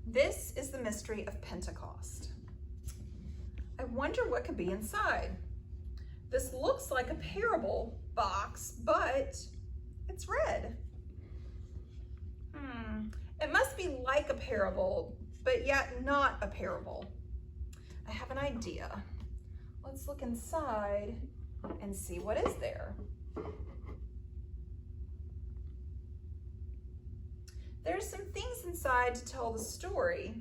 This is the mystery of Pentecost. I wonder what could be inside. This looks like a parable box, but it's red. It must be like a parable, but yet not a parable. I have an idea. Let's look inside and see what is there. There's some things inside to tell the story.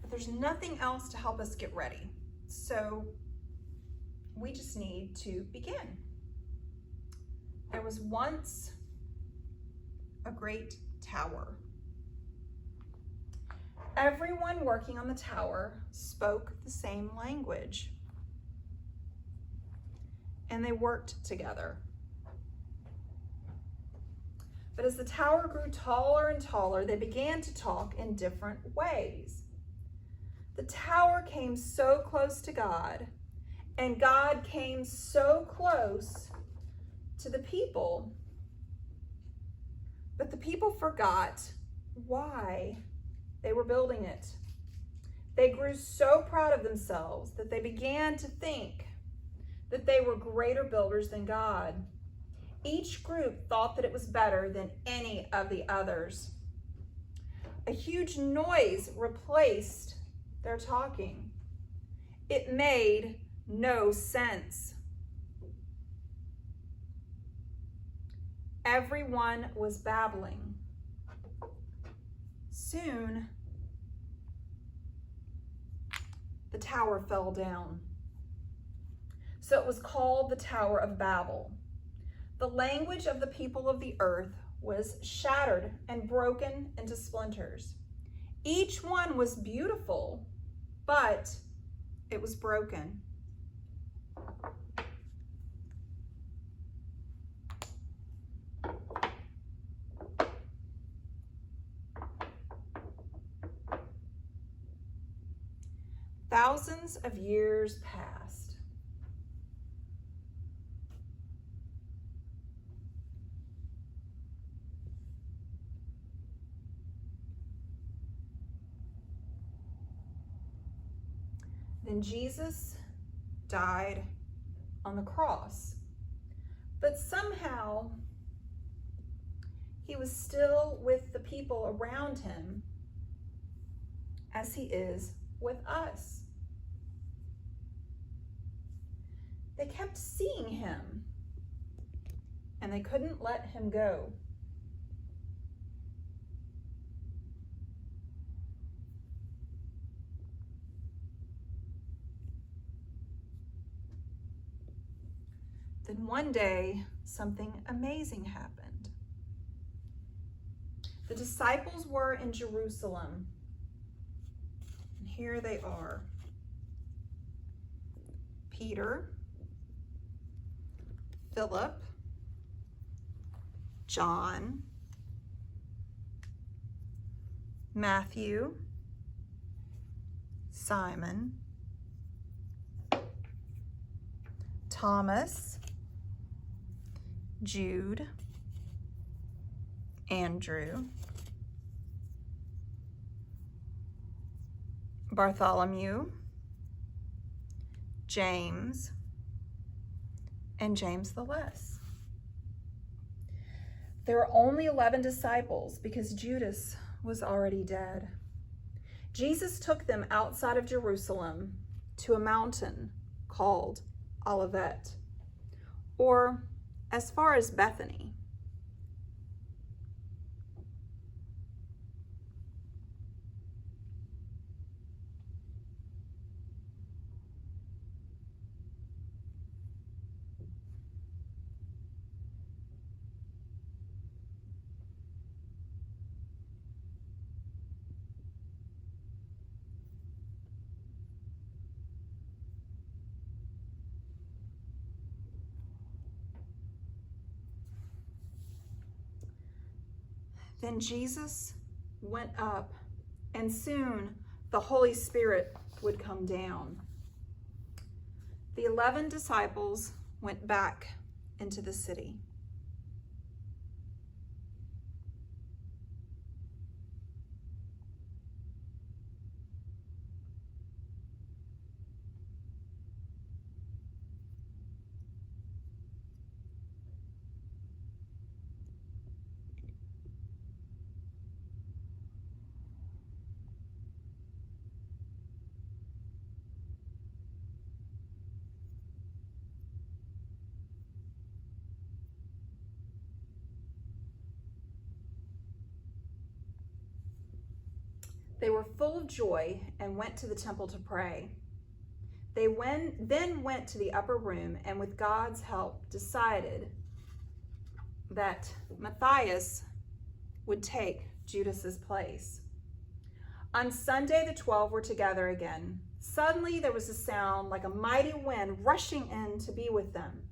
But there's nothing else to help us get ready. So we just need to begin. There was once a great tower. Everyone working on the tower spoke the same language, and they worked together. But as the tower grew taller and taller, they began to talk in different ways. The tower came so close to God, and God came so close to the people. But the people forgot why they were building it. They grew so proud of themselves that they began to think that they were greater builders than God. Each group thought that it was better than any of the others. A huge noise replaced their talking. It made no sense. Everyone was babbling. Soon, the tower fell down. So it was called the Tower of Babel. The language of the people of the earth was shattered and broken into splinters. Each one was beautiful, but it was broken. Thousands of years passed. Then Jesus died on the cross, but somehow he was still with the people around him as he is with us. They kept seeing him, and they couldn't let him go. Then one day, something amazing happened. The disciples were in Jerusalem, and here they are. Peter, Philip, John, Matthew, Simon, Thomas, Jude, Andrew, Bartholomew, James, and James the Less. There were only 11 disciples because Judas was already dead. Jesus took them outside of Jerusalem to a mountain called Olivet, or as far as Bethany. Then Jesus went up, and soon the Holy Spirit would come down. The 11 disciples went back into the city. They were full of joy and went to the temple to pray. They then went to the upper room and with God's help decided that Matthias would take Judas's place. On Sunday, the 12 were together again. Suddenly there was a sound like a mighty wind rushing in to be with them.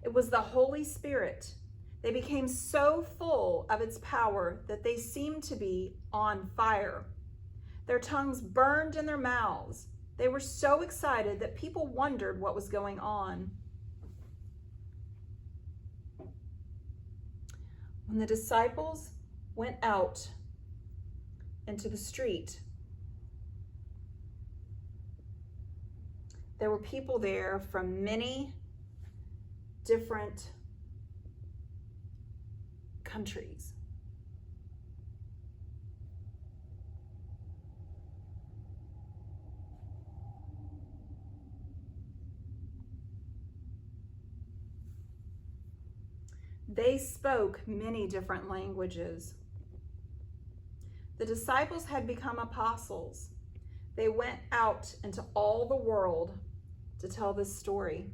It was the Holy Spirit. They became so full of its power that they seemed to be on fire. Their tongues burned in their mouths. They were so excited that people wondered what was going on. When the disciples went out into the street, there were people there from many different countries. They spoke many different languages. The disciples had become apostles. They went out into all the world to tell this story.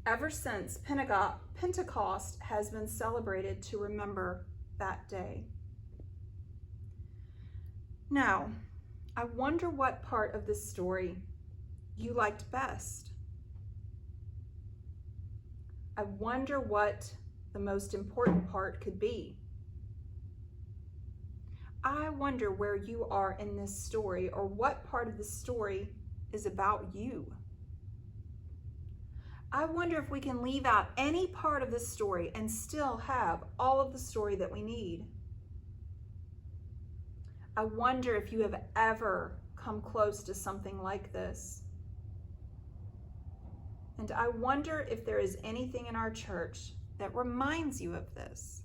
Ever since, Pentecost has been celebrated to remember that day. Now, I wonder what part of this story you liked best. I wonder what the most important part could be. I wonder where you are in this story, or what part of the story is about you. I wonder if we can leave out any part of the story and still have all of the story that we need. I wonder if you have ever come close to something like this. And I wonder if there is anything in our church that reminds you of this.